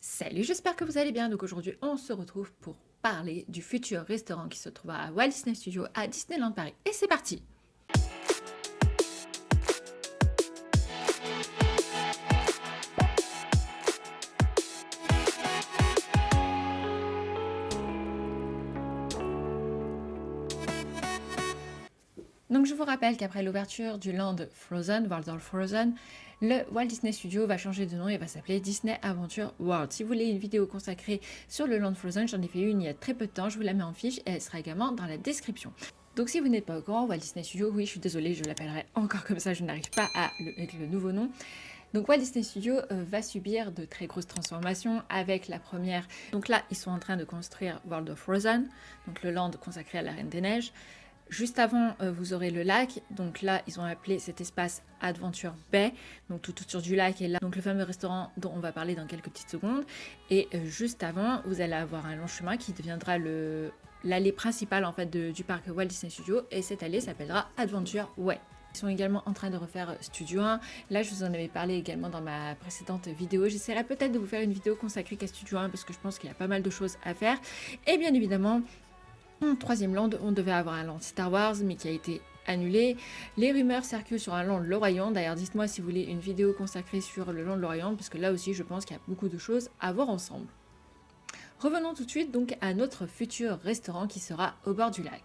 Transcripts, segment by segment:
Salut, j'espère que vous allez bien. Donc aujourd'hui, on se retrouve pour parler du futur restaurant qui se trouvera à Walt Disney Studios à Disneyland Paris. Et c'est parti! Donc je vous rappelle qu'après l'ouverture du land Frozen, Waldorf Frozen, le Walt Disney Studio va changer de nom et va s'appeler Disney Adventure World. Si vous voulez une vidéo consacrée sur le land Frozen, j'en ai fait une il y a très peu de temps, je vous la mets en fiche et elle sera également dans la description. Donc si vous n'êtes pas au courant, Walt Disney Studio, oui je suis désolée, je l'appellerai encore comme ça, je n'arrive pas avec le nouveau nom. Donc Walt Disney Studio va subir de très grosses transformations avec la première. Donc là, ils sont en train de construire World of Frozen, donc le land consacré à la Reine des Neiges. Juste avant, vous aurez le lac. Donc là, ils ont appelé cet espace Adventure Bay. Donc tout autour du lac est là. Donc le fameux restaurant dont on va parler dans quelques petites secondes. Et juste avant, vous allez avoir un long chemin qui deviendra l'allée principale en fait du parc Walt Disney Studios. Et cette allée s'appellera Adventure Way. Ils sont également en train de refaire Studio 1. Là, je vous en avais parlé également dans ma précédente vidéo. J'essaierai peut-être de vous faire une vidéo consacrée qu'à Studio 1 parce que je pense qu'il y a pas mal de choses à faire. Et bien évidemment, en troisième land, on devait avoir un land Star Wars, mais qui a été annulé. Les rumeurs circulent sur un land L'Orient. D'ailleurs, dites-moi si vous voulez une vidéo consacrée sur le land L'Orient, parce que là aussi, je pense qu'il y a beaucoup de choses à voir ensemble. Revenons tout de suite donc à notre futur restaurant qui sera au bord du lac.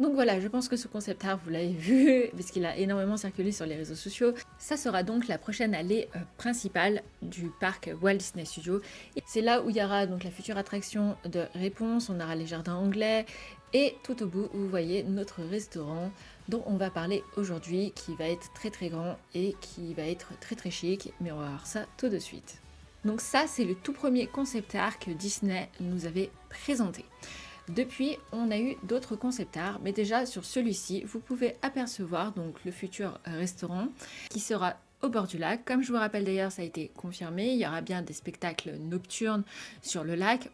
Donc voilà, je pense que ce concept art, vous l'avez vu, parce qu'il a énormément circulé sur les réseaux sociaux. Ça sera donc la prochaine allée principale du parc Walt Disney Studios. C'est là où il y aura donc la future attraction de Réponse, on aura les jardins anglais, et tout au bout, vous voyez notre restaurant dont on va parler aujourd'hui, qui va être très très grand et qui va être très très chic, mais on va voir ça tout de suite. Donc ça, c'est le tout premier concept art que Disney nous avait présenté. Depuis, on a eu d'autres concept art, mais déjà sur celui-ci, vous pouvez apercevoir donc le futur restaurant qui sera au bord du lac. Comme je vous rappelle d'ailleurs, ça a été confirmé, il y aura bien des spectacles nocturnes sur le lac.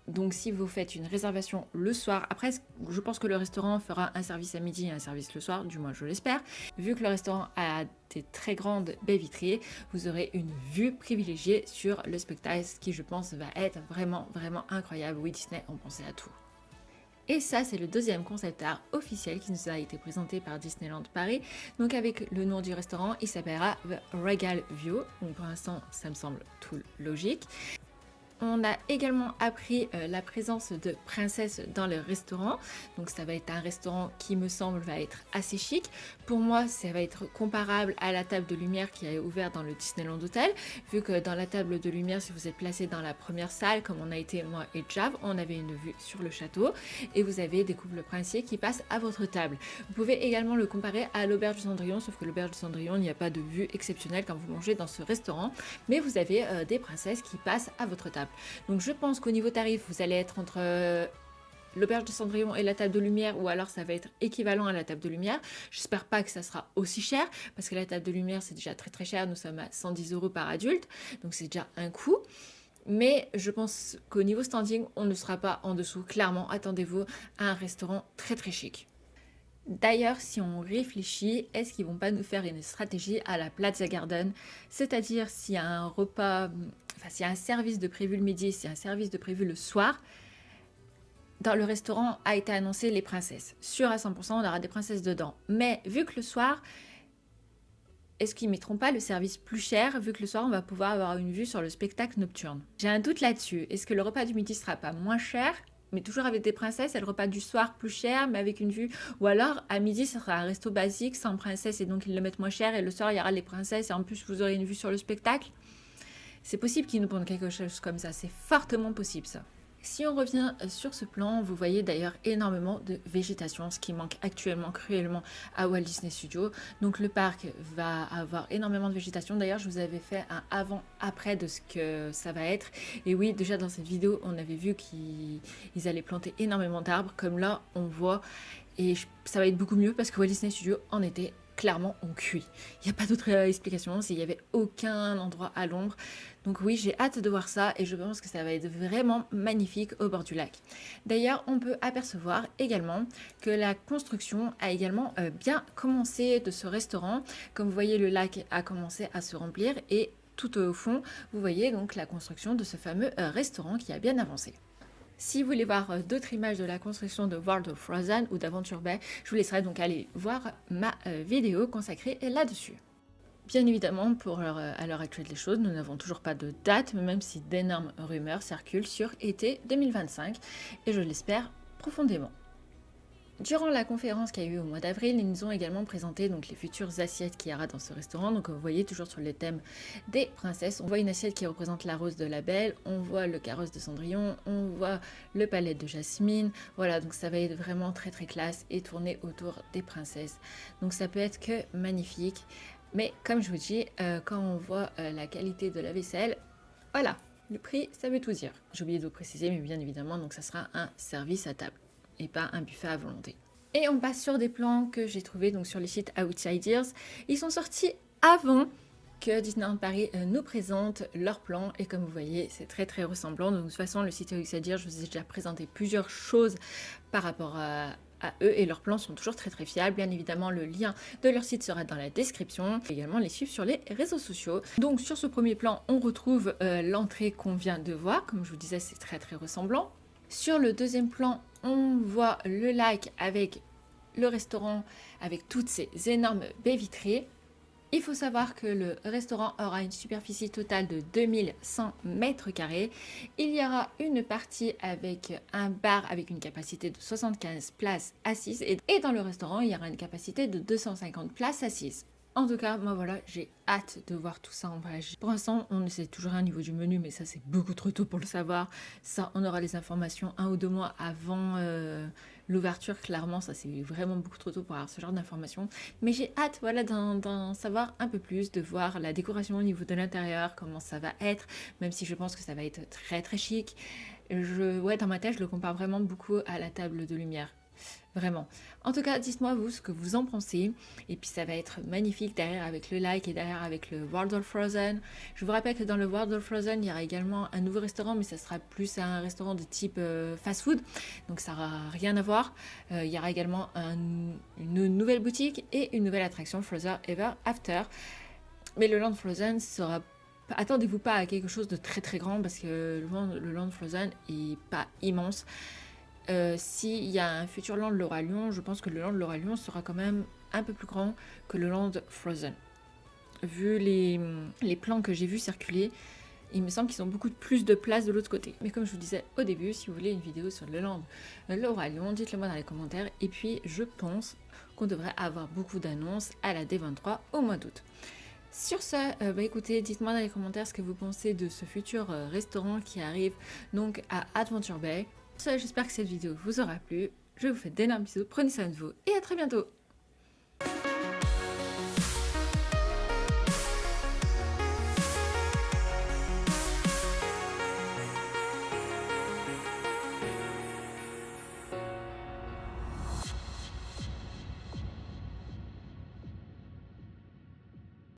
Donc si vous faites une réservation le soir, après je pense que le restaurant fera un service à midi et un service le soir, du moins je l'espère. Vu que le restaurant a des très grandes baies vitrées, vous aurez une vue privilégiée sur le spectacle, ce qui je pense va être vraiment incroyable. Oui, Disney, on pensait à tout. Et ça, c'est le deuxième concept art officiel qui nous a été présenté par Disneyland Paris. Donc avec le nom du restaurant, il s'appellera The Regal View. Donc pour l'instant, ça me semble tout logique. On a également appris la présence de princesses dans le restaurant. Donc ça va être un restaurant qui me semble va être assez chic. Pour moi, ça va être comparable à la table de lumière qui a ouvert dans le Disneyland Hotel. Vu que dans la table de lumière, si vous êtes placé dans la première salle, comme on a été moi et Jav, on avait une vue sur le château. Et vous avez des couples princiers qui passent à votre table. Vous pouvez également le comparer à l'auberge du Cendrillon, sauf que l'auberge du Cendrillon, il n'y a pas de vue exceptionnelle quand vous mangez dans ce restaurant. Mais vous avez des princesses qui passent à votre table. Donc je pense qu'au niveau tarif, vous allez être entre l'auberge de Cendrillon et la table de lumière, ou alors ça va être équivalent à la table de lumière. J'espère pas que ça sera aussi cher, parce que la table de lumière c'est déjà très cher, nous sommes à 110 € par adulte, donc c'est déjà un coût. Mais je pense qu'au niveau standing, on ne sera pas en dessous. Clairement, attendez-vous à un restaurant très chic. D'ailleurs, si on réfléchit, est-ce qu'ils vont pas nous faire une stratégie à la Plaza Garden? C'est-à-dire s'il y a un repas, s'il y a un service de prévu le midi, s'il y a un service de prévu le soir, dans le restaurant a été annoncé les princesses. Sûr à 100%, on aura des princesses dedans. Mais vu que le soir, est-ce qu'ils mettront pas le service plus cher, vu que le soir on va pouvoir avoir une vue sur le spectacle nocturne? J'ai un doute là-dessus. Est-ce que le repas du midi sera pas moins cher, mais toujours avec des princesses, et le repas du soir plus cher, mais avec une vue? Ou alors, à midi, ça sera un resto basique, sans princesses, et donc ils le mettent moins cher, et le soir, il y aura les princesses, et en plus, vous aurez une vue sur le spectacle. C'est possible qu'ils nous prennent quelque chose comme ça, c'est fortement possible ça. Si on revient sur ce plan, vous voyez d'ailleurs énormément de végétation, ce qui manque actuellement cruellement à Walt Disney Studios. Donc le parc va avoir énormément de végétation. D'ailleurs, je vous avais fait un avant-après de ce que ça va être. Et oui, déjà dans cette vidéo, on avait vu qu'ils allaient planter énormément d'arbres, comme là on voit. Et ça va être beaucoup mieux parce que Walt Disney Studios en était clairement en cuit. Il n'y a pas d'autre explication, il n'y avait aucun endroit à l'ombre. Donc oui, j'ai hâte de voir ça et je pense que ça va être vraiment magnifique au bord du lac. D'ailleurs, on peut apercevoir également que la construction a également bien commencé de ce restaurant. Comme vous voyez, le lac a commencé à se remplir et tout au fond, vous voyez donc la construction de ce fameux restaurant qui a bien avancé. Si vous voulez voir d'autres images de la construction de World of Frozen ou d'Aventure Bay, je vous laisserai donc aller voir ma vidéo consacrée là-dessus. Bien évidemment, à l'heure actuelle des choses, nous n'avons toujours pas de date, même si d'énormes rumeurs circulent sur été 2025, et je l'espère profondément. Durant la conférence qu'il y a eu au mois d'avril, ils nous ont également présenté donc, les futures assiettes qu'il y aura dans ce restaurant. Donc vous voyez toujours sur le thème des princesses, on voit une assiette qui représente la rose de la Belle, on voit le carrosse de Cendrillon, on voit le palais de Jasmine. Voilà, donc ça va être vraiment très très classe et tourné autour des princesses. Donc ça peut être que magnifique. Mais comme je vous dis, quand on voit la qualité de la vaisselle, voilà, le prix, ça veut tout dire. J'ai oublié de vous préciser, mais bien évidemment, donc ça sera un service à table et pas un buffet à volonté. Et on passe sur des plans que j'ai trouvés donc sur les sites Outsiders. Ils sont sortis avant que Disneyland Paris nous présente leurs plans, et comme vous voyez, c'est très très ressemblant. Donc, de toute façon, le site Outsiders, je vous ai déjà présenté plusieurs choses par rapport à eux, et leurs plans sont toujours très très fiables. Bien évidemment, le lien de leur site sera dans la description. Également les suivre sur les réseaux sociaux. Donc sur ce premier plan, on retrouve l'entrée qu'on vient de voir. Comme je vous disais, c'est très très ressemblant. Sur le deuxième plan, on voit le lac avec le restaurant, avec toutes ces énormes baies vitrées. Il faut savoir que le restaurant aura une superficie totale de 2100 mètres carrés. Il y aura une partie avec un bar avec une capacité de 75 places assises. Et dans le restaurant, il y aura une capacité de 250 places assises. En tout cas, moi voilà, j'ai hâte de voir tout ça en vrai. Pour l'instant, on ne sait toujours rien au niveau du menu, mais ça c'est beaucoup trop tôt pour le savoir. Ça, on aura les informations 1 ou 2 mois avant l'ouverture. Clairement, ça c'est vraiment beaucoup trop tôt pour avoir ce genre d'informations. Mais j'ai hâte voilà, d'en savoir un peu plus, de voir la décoration au niveau de l'intérieur, comment ça va être, même si je pense que ça va être très très chic. Ouais, dans ma tête, je le compare vraiment beaucoup à la table de lumière. Vraiment. En tout cas, dites-moi vous ce que vous en pensez. Et puis ça va être magnifique derrière avec le lac et derrière avec le World of Frozen. Je vous rappelle que dans le World of Frozen, il y aura également un nouveau restaurant, mais ça sera plus un restaurant de type fast-food. Donc ça n'aura rien à voir. Il y aura également une nouvelle boutique et une nouvelle attraction, Frozen Ever After. Mais le Land Frozen sera... Attendez-vous pas à quelque chose de très très grand, parce que le Land Frozen est pas immense. S'il y a un futur Land Le Roi Lion, je pense que le Land Le Roi Lion sera quand même un peu plus grand que le Land Frozen. Vu les plans que j'ai vus circuler, il me semble qu'ils ont beaucoup plus de place de l'autre côté. Mais comme je vous disais au début, si vous voulez une vidéo sur le Land Le Roi Lion, dites-le moi dans les commentaires. Et puis je pense qu'on devrait avoir beaucoup d'annonces à la D23 au mois d'août. Sur ce, écoutez, dites-moi dans les commentaires ce que vous pensez de ce futur restaurant qui arrive donc à Adventure Bay. J'espère que cette vidéo vous aura plu. Je vous fais d'énormes bisous, prenez soin de vous et à très bientôt.